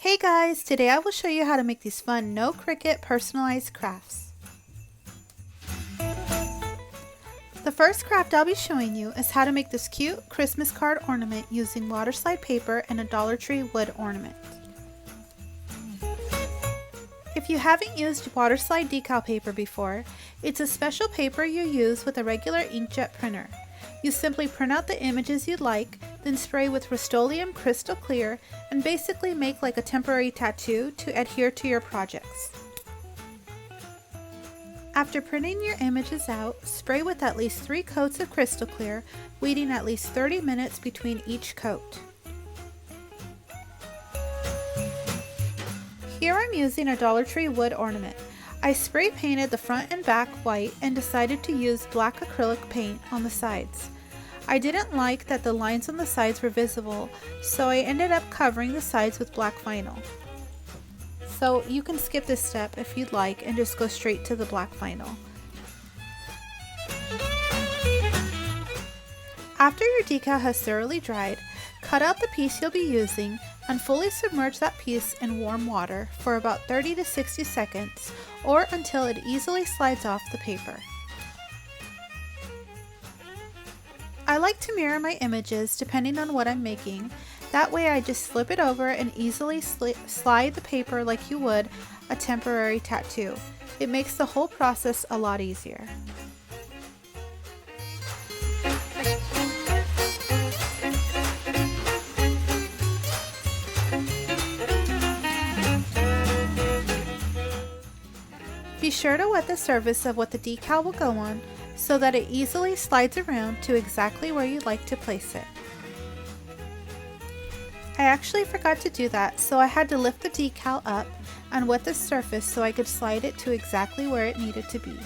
Hey guys, today I will show you how to make these fun no Cricut personalized crafts. The first craft I'll be showing you is how to make this cute Christmas card ornament using Waterslide paper and a Dollar Tree wood ornament. If you haven't used Waterslide decal paper before, it's a special paper you use with a regular inkjet printer. You simply print out the images you'd like, then spray with Rust-Oleum Crystal Clear and basically make like a temporary tattoo to adhere to your projects. After printing your images out, spray with at least 3 coats of Crystal Clear, waiting at least 30 minutes between each coat. Here I'm using a Dollar Tree wood ornament. I spray painted the front and back white and decided to use black acrylic paint on the sides. I didn't like that the lines on the sides were visible, so I ended up covering the sides with black vinyl. So you can skip this step if you'd like and just go straight to the black vinyl. After your decal has thoroughly dried, cut out the piece you'll be using and fully submerge that piece in warm water for about 30 to 60 seconds or until it easily slides off the paper. I like to mirror my images depending on what I'm making. That way I just flip it over and easily slide the paper like you would a temporary tattoo. It makes the whole process a lot easier. Be sure to wet the surface of what the decal will go on so that it easily slides around to exactly where you'd like to place it. I actually forgot to do that, so I had to lift the decal up and wet the surface so I could slide it to exactly where it needed to be.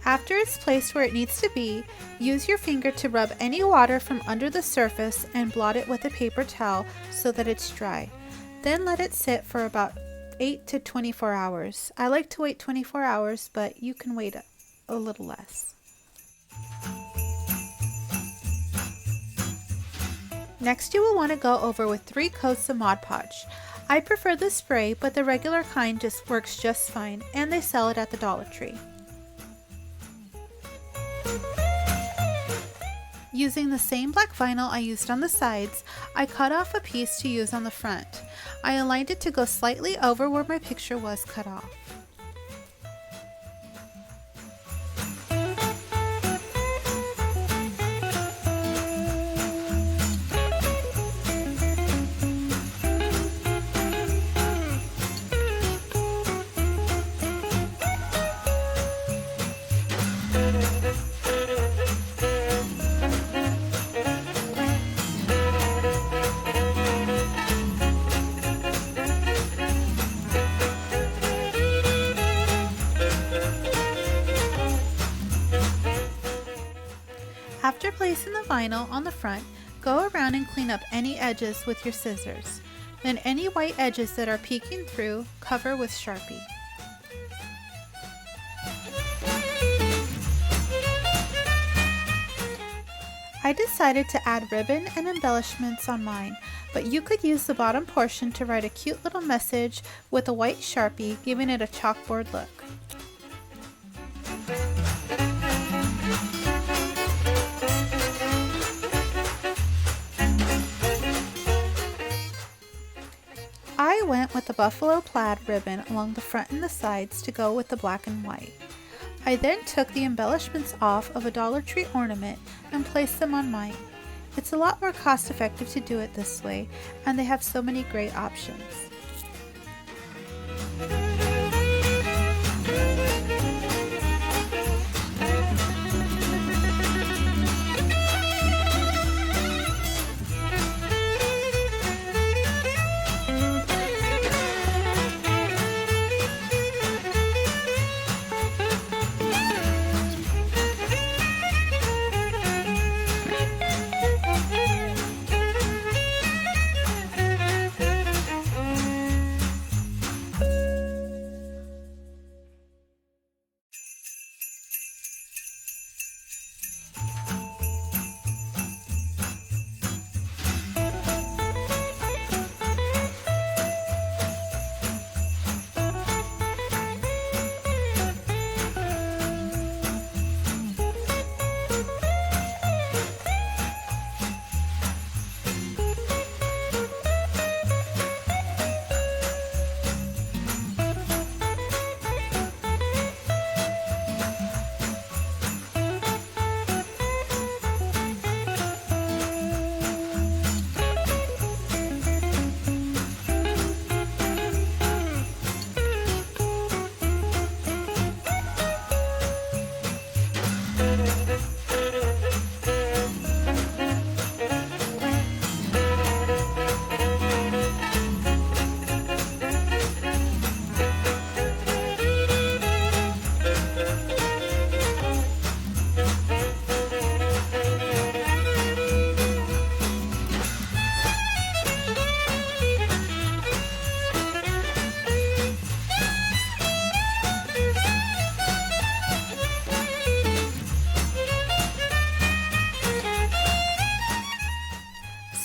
After it's placed where it needs to be, use your finger to rub any water from under the surface and blot it with a paper towel so that it's dry. Then let it sit for about 8 to 24 hours. I like to wait 24 hours, but you can wait a little less. Next, you will want to go over with 3 coats of Mod Podge. I prefer the spray, but the regular kind just works just fine, and they sell it at the Dollar Tree. Using the same black vinyl I used on the sides, I cut off a piece to use on the front. I aligned it to go slightly over where my picture was cut off. After placing the vinyl on the front, go around and clean up any edges with your scissors. Then any white edges that are peeking through, cover with Sharpie. I decided to add ribbon and embellishments on mine, but you could use the bottom portion to write a cute little message with a white Sharpie, giving it a chalkboard look. I went with the buffalo plaid ribbon along the front and the sides to go with the black and white. I then took the embellishments off of a Dollar Tree ornament and placed them on mine. It's a lot more cost effective to do it this way, and they have so many great options.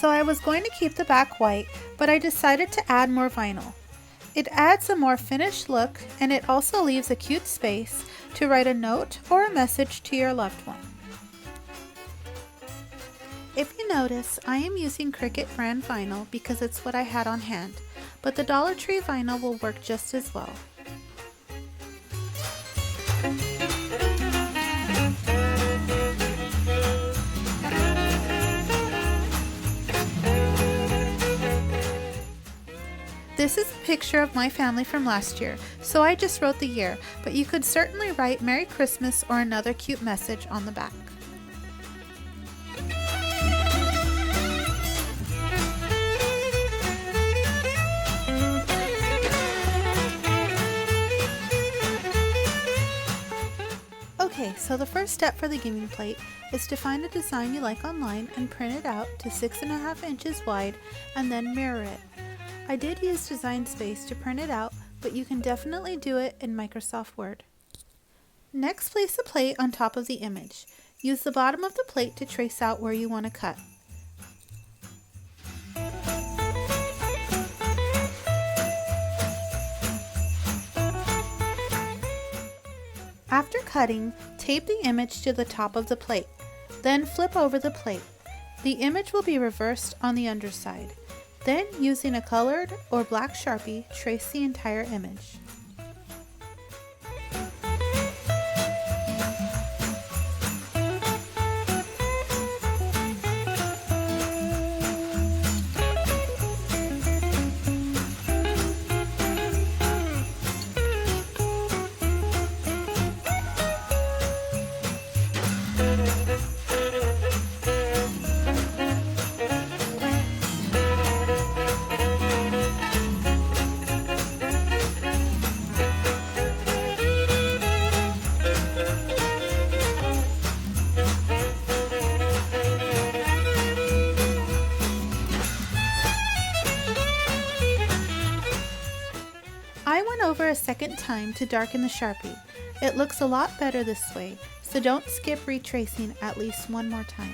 So I was going to keep the back white, but I decided to add more vinyl. It adds a more finished look, and it also leaves a cute space to write a note or a message to your loved one. If you notice, I am using Cricut brand vinyl because it's what I had on hand, but the Dollar Tree vinyl will work just as well. This is a picture of my family from last year, so I just wrote the year, but you could certainly write Merry Christmas or another cute message on the back. Okay, so the first step for the giving plate is to find a design you like online and print it out to 6.5 inches wide and then mirror it. I did use Design Space to print it out, but you can definitely do it in Microsoft Word. Next, place the plate on top of the image. Use the bottom of the plate to trace out where you want to cut. After cutting, tape the image to the top of the plate. Then flip over the plate. The image will be reversed on the underside. Then, using a colored or black Sharpie, trace the entire image. I went over a second time to darken the Sharpie. It looks a lot better this way, so don't skip retracing at least one more time.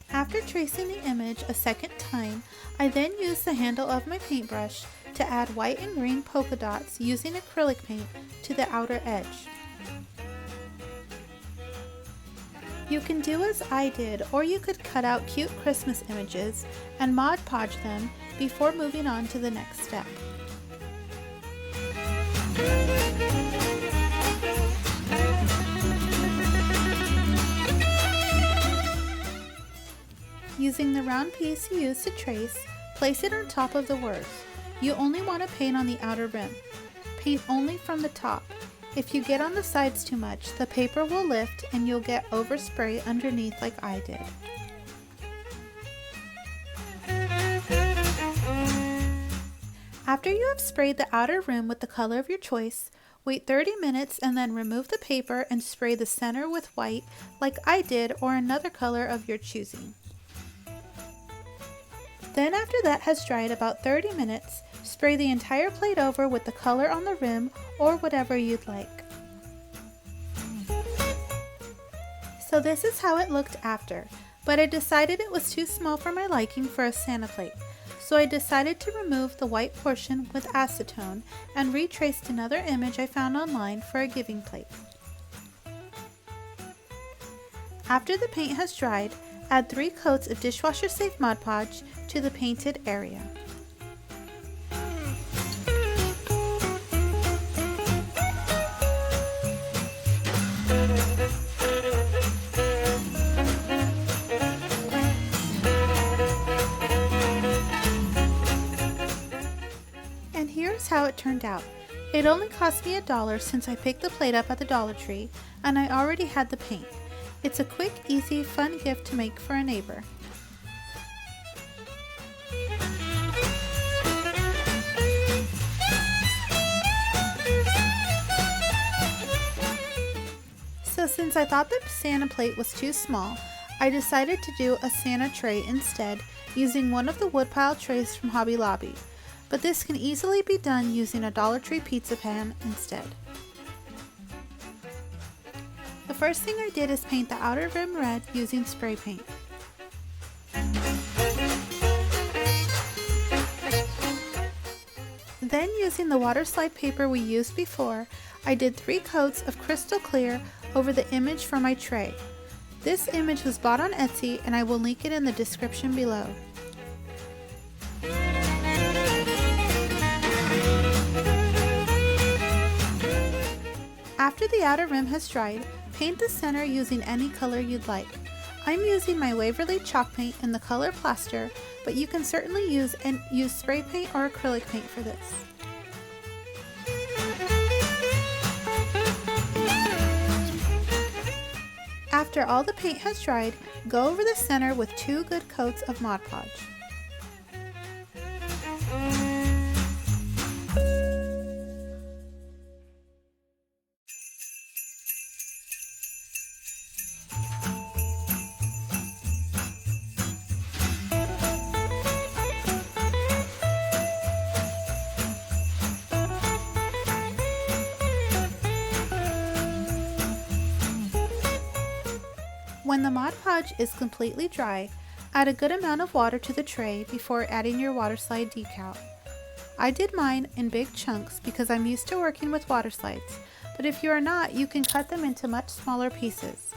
After tracing the image a second time, I then used the handle of my paintbrush to add white and green polka dots using acrylic paint to the outer edge. You can do as I did, or you could cut out cute Christmas images and Mod Podge them before moving on to the next step. Using the round piece you used to trace, place it on top of the words. You only want to paint on the outer rim. Paint only from the top. If you get on the sides too much, the paper will lift and you'll get overspray underneath like I did. After you have sprayed the outer rim with the color of your choice, wait 30 minutes and then remove the paper and spray the center with white like I did, or another color of your choosing. Then after that has dried about 30 minutes, spray the entire plate over with the color on the rim or whatever you'd like. So this is how it looked after, but I decided it was too small for my liking for a Santa plate. So I decided to remove the white portion with acetone and retraced another image I found online for a giving plate. After the paint has dried, add 3 coats of dishwasher safe Mod Podge to the painted area. And here's how it turned out. It only cost me $1 since I picked the plate up at the Dollar Tree and I already had the paint. It's a quick, easy, fun gift to make for a neighbor. So since I thought the Santa plate was too small, I decided to do a Santa tray instead, using one of the woodpile trays from Hobby Lobby, but this can easily be done using a Dollar Tree pizza pan instead. The first thing I did is paint the outer rim red using spray paint. Then, using the Waterslide paper we used before, I did 3 coats of crystal clear over the image for my tray. This image was bought on Etsy and I will link it in the description below. After the outer rim has dried, paint the center using any color you'd like. I'm using my Waverly chalk paint in the color plaster, but you can certainly use spray paint or acrylic paint for this. After all the paint has dried, go over the center with 2 good coats of Mod Podge. When the Mod Podge is completely dry, add a good amount of water to the tray before adding your Waterslide decal. I did mine in big chunks because I'm used to working with water slides, but if you are not, you can cut them into much smaller pieces.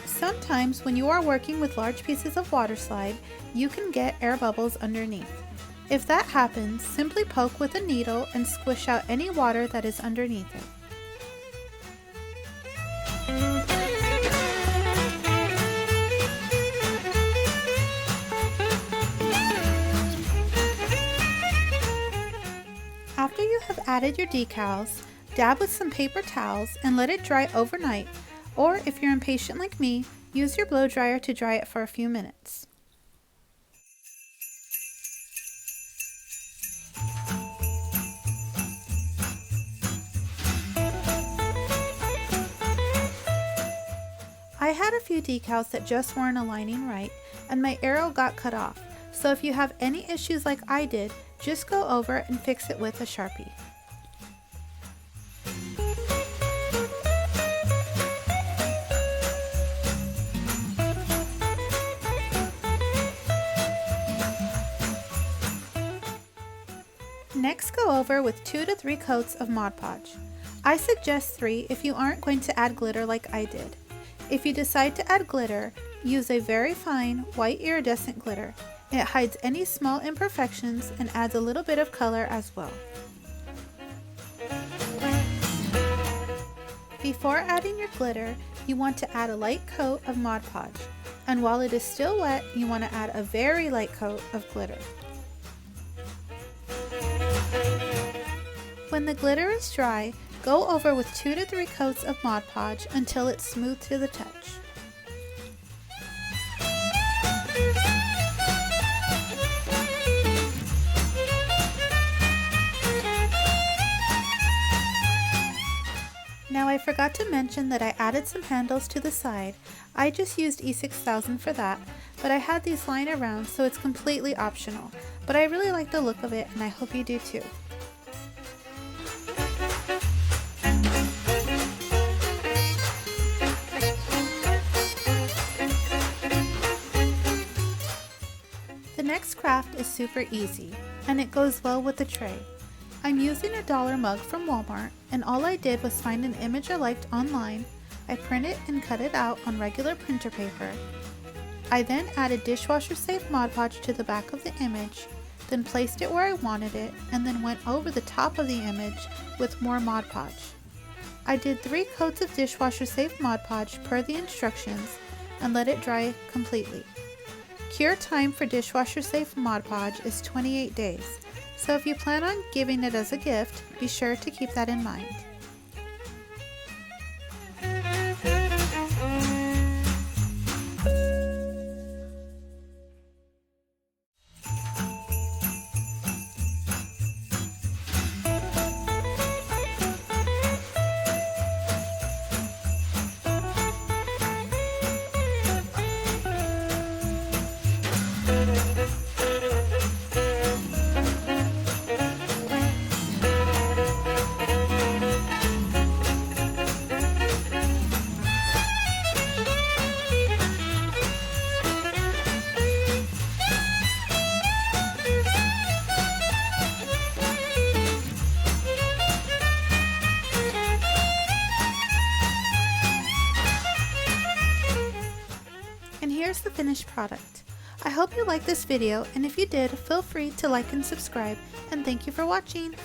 Sometimes when you are working with large pieces of Waterslide, you can get air bubbles underneath. If that happens, simply poke with a needle and squish out any water that is underneath it. After you have added your decals, dab with some paper towels and let it dry overnight, or if you're impatient like me, use your blow dryer to dry it for a few minutes. I had a few decals that just weren't aligning right, and my arrow got cut off, so if you have any issues like I did, just go over and fix it with a Sharpie. Next, go over with 2 to 3 coats of Mod Podge. I suggest 3 if you aren't going to add glitter like I did. If you decide to add glitter, use a very fine white iridescent glitter. It hides any small imperfections and adds a little bit of color as well. Before adding your glitter, you want to add a light coat of Mod Podge, and while it is still wet, you want to add a very light coat of glitter. When the glitter is dry, go over with 2 to 3 coats of Mod Podge until it's smooth to the touch. forgot to mention that I added some handles to the side. I just used E6000 for that, but I had these lying around, so it's completely optional. But I really like the look of it, and I hope you do too. The next craft is super easy, and it goes well with the tray. I'm using a dollar mug from Walmart, and all I did was find an image I liked online. I print it and cut it out on regular printer paper. I then added dishwasher safe Mod Podge to the back of the image, then placed it where I wanted it, and then went over the top of the image with more Mod Podge. I did 3 coats of dishwasher safe Mod Podge per the instructions and let it dry completely. Cure time for dishwasher safe Mod Podge is 28 days, so if you plan on giving it as a gift, be sure to keep that in mind. And here's the finished product. I hope you liked this video, and if you did, feel free to like and subscribe, and thank you for watching!